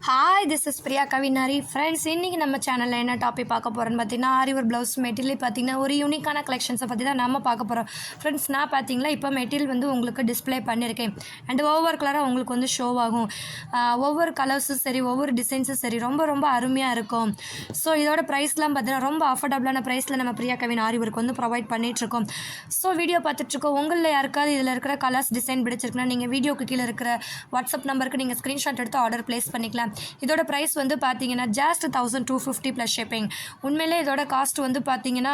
Hi this is Priya கவினாரி friends. இன்றைக்கி நம்ம சேனலில் என்ன டாபிக் பார்க்க போகிறோன்னு பார்த்தீங்கன்னா, ஆரி ஒரு ப்ளவுஸ் மெட்டீரியல் பார்த்தீங்கன்னா ஒரு யூனிக்கான கலெக்ஷன்ஸை பற்றி தான் நம்ம பார்க்க போகிறோம். ஃப்ரெண்ட்ஸ், நான் பார்த்தீங்களா இப்போ மெட்டீரியல் வந்து உங்களுக்கு டிஸ்பிளே பண்ணியிருக்கேன். அண்ட் ஒவ்வொரு கலராக உங்களுக்கு வந்து ஷோ ஆகும். ஒவ்வொரு கலர்ஸும் சரி, ஒவ்வொரு டிசைன்ஸும் சரி, ரொம்ப ரொம்ப அருமையாக இருக்கும். ஸோ இதோட ப்ரைஸ்லாம் பார்த்தீங்கன்னா ரொம்ப அஃபோர்டபுளான ப்ரைஸில் நம்ம பிரியா கவின் ஆரி ஒர்க் வந்து ப்ரொவைட் பண்ணிகிட்ருக்கோம். ஸோ வீடியோ பார்த்துட்ருக்கோம். உங்களில் யாருக்காவது இதில் இருக்கிற கலர்ஸ் டிசைன் பிடிச்சிருக்குன்னா நீங்கள் வீடியோக்கு கீழே இருக்கிற வாட்ஸ்அப் நம்பருக்கு நீங்கள் ஸ்க்ரீன்ஷாட் எடுத்து ஆர்டர் ப்ளேஸ் பண்ணிக்கலாம். இதோட ப்ரைஸ் வந்து பார்த்தீங்கன்னா ஜஸ்ட் 1250 ப்ளஸ் ஷிப்பிங். உண்மையிலே இதோட காஸ்ட் வந்து பார்த்தீங்கன்னா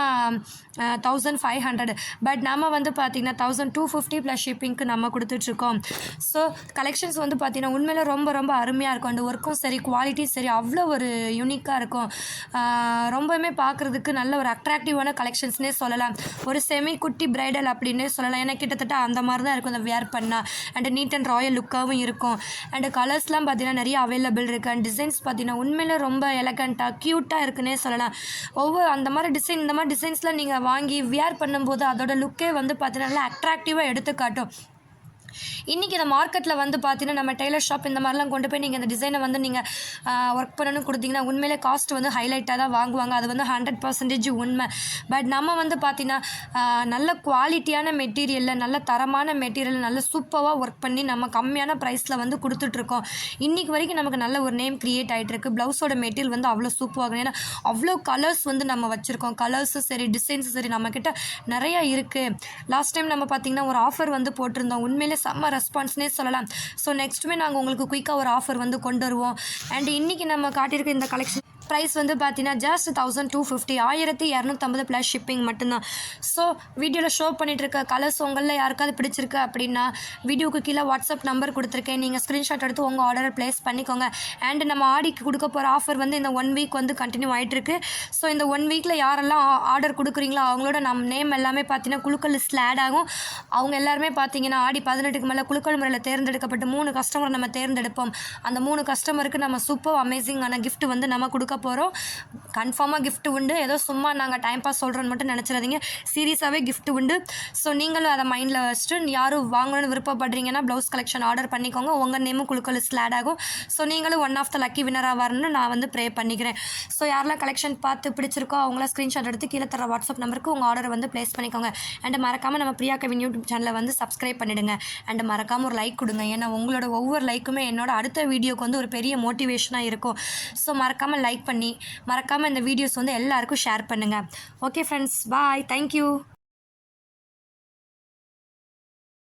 1500. பட் நம்ம வந்து பார்த்தீங்கன்னா 1250 ப்ளஸ் ஷிப்பிங்க்கு நம்ம கொடுத்துட்ருக்கோம். ஸோ கலெக்ஷன்ஸ் வந்து பார்த்தீங்கன்னா உண்மையிலே ரொம்ப ரொம்ப அருமையாக இருக்கும். அந்த ஒர்க்கும் சரி, குவாலிட்டி சரி, அவ்வளோ ஒரு யூனிக்காக இருக்கும். ரொம்பவுமே பார்க்குறதுக்கு நல்ல ஒரு அட்ராக்டிவான கலெக்ஷன்ஸ்னே சொல்லலாம். ஒரு செமி குட்டி பிரைடல் அப்படின்னே சொல்லலாம். ஏன்னா கிட்டத்தட்ட அந்த மாதிரி தான் இருக்கும் அந்த வேர் பண்ணால். அண்ட் நீட் அண்ட் ராயல் லுக்காகவும் இருக்கும். அண்ட் கலர்ஸ்லாம் பார்த்தீங்கன்னா நிறைய அவைலபிள் இருக்குது. அண்ட் டிசைன்ஸ் பார்த்தீங்கன்னா உண்மையிலே ரொம்ப எலகண்ட்டாக க்யூட்டாக இருக்குன்னே சொல்லலாம். அந்த மாதிரி டிசைன், இந்த மாதிரி டிசைன்ஸ்லாம் நீங்கள் வாங்கி வியர் பண்ணும்போது அதோட லுக்கே வந்து பார்த்தீங்கன்னா நல்லா அட்ராக்டிவாக எடுத்து காட்டும். இன்றைக்கி இந்த மார்க்கெட்டில் வந்து பார்த்தீங்கன்னா நம்ம டெய்லர் ஷாப் இந்த மாதிரிலாம் கொண்டு போய் நீங்கள் இந்த டிசைனை வந்து நீங்கள் ஒர்க் பண்ணணும்னு கொடுத்தீங்கன்னா உண்மையிலே காஸ்ட் வந்து ஹைலைட்டாக தான் வாங்குவாங்க. அது வந்து 100% உண்மை. பட் நம்ம வந்து பார்த்தீங்கன்னா நல்ல குவாலிட்டியான மெட்டீரியலில், நல்ல தரமான மெட்டீரியல், நல்ல சூப்பராக ஒர்க் பண்ணி நம்ம கம்மியான ப்ரைஸில் வந்து கொடுத்துட்ருக்கோம். இன்றைக்கி வரைக்கும் நமக்கு நல்ல ஒரு நேம் க்ரியேட் ஆகிட்டுருக்கு. ப்ளவுஸோட மெட்டீரியல் வந்து அவ்வளோ சூப்பராக, ஏன்னா அவ்வளோ கலர்ஸ் வந்து நம்ம வச்சுருக்கோம். கலர்ஸும் சரி, டிசைன்ஸும் சரி, நம்மக்கிட்ட நிறையா இருக்குது. லாஸ்ட் டைம் நம்ம பார்த்திங்கன்னா ஒரு ஆஃபர் வந்து போட்டிருந்தோம். உண்மையிலே செம்ம ரெஸ்பான்ஸ்னே சொல்லலாம். ஸோ நெக்ஸ்ட்டுமே நாங்கள் உங்களுக்கு குயிக்காக ஒரு ஆஃபர் வந்து கொண்டு வருவோம். அண்ட் இன்றைக்கி நம்ம காட்டியிருக்க இந்த கலெக்ஷன் ப்ரைஸ் வந்து பார்த்தீங்கன்னா ஜஸ்ட் 1250, 1250 ப்ளஸ் ஷிப்பிங் மட்டும்தான். ஸோ வீடியோவில் ஷோ பண்ணிகிட்டு இருக்க கலர்ஸ் உங்களில் யாருக்காவது பிடிச்சிருக்கு அப்படின்னா வீடியோக்கு கீழே வாட்ஸ்அப் நம்பர் கொடுத்துருக்கேன். நீங்கள் ஸ்க்ரீன்ஷாட் எடுத்து உங்கள் ஆர்டரை ப்ளேஸ் பண்ணிக்கோங்க. அண்ட் நம்ம ஆடிக்கு கொடுக்க போகிற ஆஃபர் வந்து இந்த 1 வீக் வந்து கண்டினியூ ஆகிட்டுருக்கு. ஸோ இந்த 1 வீக்கில் யாரெல்லாம் ஆர்டர் கொடுக்குறீங்களோ அவங்களோட நம்ம நேம் எல்லாமே பார்த்தீங்கன்னா குழுக்கள் லிஸ்ட்டில் ஆட் ஆகும். அவங்க எல்லாருமே பார்த்தீங்கன்னா ஆடி 18க்கு மேலே குழுக்கள் முறையில் தேர்ந்தெடுக்கப்பட்டு 3 கஸ்டமர் நம்ம தேர்ந்தெடுப்போம். அந்த 3 கஸ்டமருக்கு நம்ம சூப்பர் அமேசிங்கான கிஃப்ட் வந்து நம்ம கொடுக்க போகிறோம். கன்ஃபார்மாக கிஃப்ட் உண்டு. ஏதோ சும்மா நாங்கள் டைம் பாஸ் சொல்கிறோன்னு மட்டும் நினச்சிடாதீங்க. சீரியஸாகவே கிஃப்ட் உண்டு. ஸோ நீங்களும் அதை மைண்டில் வச்சுட்டு யாரும் வாங்கணும்னு விருப்பப்படுறீங்கன்னா ப்ளவுஸ் கலெக்ஷன் ஆர்டர் பண்ணிக்கோங்க. உங்கள் நேமும் குழுக்கள் லிஸ்ட்டில் ஆட் ஆகும். ஸோ நீங்களும் ஒன் ஆஃப் த லக்கி வினராக வரணும்னு நான் வந்து ப்ரே பண்ணிக்கிறேன். ஸோ யாரெல்லாம் கலெக்ஷன் பார்த்து பிடிச்சிருக்கோ அவங்கள ஸ்க்ரீன்ஷாட் எடுத்து கீழே தர வாட்ஸ்அப் நம்பருக்கு உங்கள் ஆர்டரை வந்து ப்ளேஸ் பண்ணிக்கோங்க. அண்ட் மறக்காமல் நம்ம பிரியா கவின் யூடியூப் சேனலை வந்து சப்ஸ்கிரைப் பண்ணிவிடுங்க. அண்ட் மறக்காமல் ஒரு லைக் கொடுங்க. ஏன்னா உங்களோட ஒவ்வொரு லைக்குமே என்னோட அடுத்த வீடியோக்கு வந்து ஒரு பெரிய மோட்டிவேஷனாக இருக்கும். ஸோ மறக்காமல் லைக் பண்ணி மறக்காமல் இந்த வீடியோஸ் வந்து எல்லாருக்கும் ஷேர் பண்ணுங்கள். ஓகே ஃப்ரெண்ட்ஸ், பாய், தேங்க்யூ.